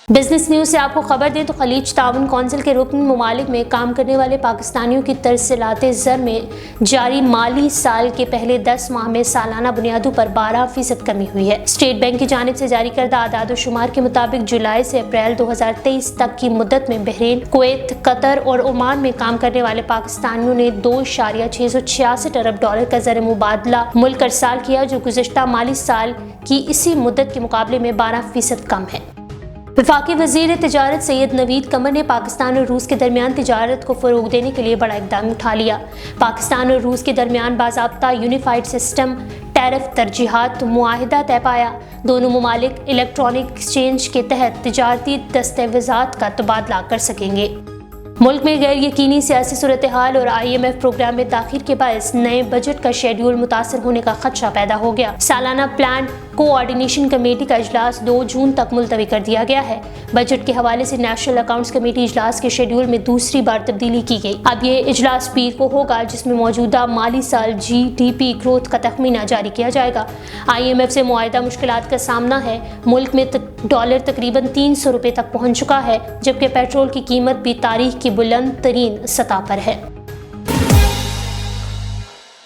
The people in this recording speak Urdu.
بزنس نیوز سے آپ کو خبر دیں تو خلیج تعاون کونسل کے رکن ممالک میں کام کرنے والے پاکستانیوں کی ترسیلات زر میں جاری مالی سال کے پہلے 10 ماہ میں سالانہ بنیادوں پر 12% کمی ہوئی ہے۔ اسٹیٹ بینک کی جانب سے جاری کردہ اعداد و شمار کے مطابق جولائی سے اپریل 2023 تک کی مدت میں بحرین، کویت، قطر اور عمان میں کام کرنے والے پاکستانیوں نے $2.666 ارب کا زر مبادلہ ملک ارسال کیا، جو گزشتہ مالی سال کی اسی مدت کے مقابلے میں 12% کم ہے۔ وفاقی وزیر تجارت سید نوید قمر نے پاکستان اور روس کے درمیان تجارت کو فروغ دینے کے لیے بڑا اقدام اٹھا لیا۔ پاکستان اور روس کے درمیان باضابطہ یونیفائڈ سسٹم ٹیرف ترجیحات معاہدہ طے پایا۔ دونوں ممالک الیکٹرانک ایکسچینج کے تحت تجارتی دستاویزات کا تبادلہ کر سکیں گے۔ ملک میں غیر یقینی سیاسی صورتحال اور IMF پروگرام میں تاخیر کے باعث نئے بجٹ کا شیڈول متاثر ہونے کا خدشہ پیدا ہو گیا۔ سالانہ پلان کوآرڈینیشن کمیٹی کا اجلاس 2 جون تک ملتوی کر دیا گیا ہے۔ بجٹ کے حوالے سے نیشنل اکاؤنٹس کمیٹی اجلاس کے شیڈول میں دوسری بار تبدیلی کی گئی۔ اب یہ اجلاس پیر کو ہوگا، جس میں موجودہ مالی سال GDP گروتھ کا تخمینہ جاری کیا جائے گا۔ IMF سے معاہدہ مشکلات کا سامنا ہے۔ ملک میں ڈالر تقریباً $300 تک پہنچ چکا ہے، جبکہ پیٹرول کی قیمت بھی تاریخ کی بلند ترین سطح پر ہے۔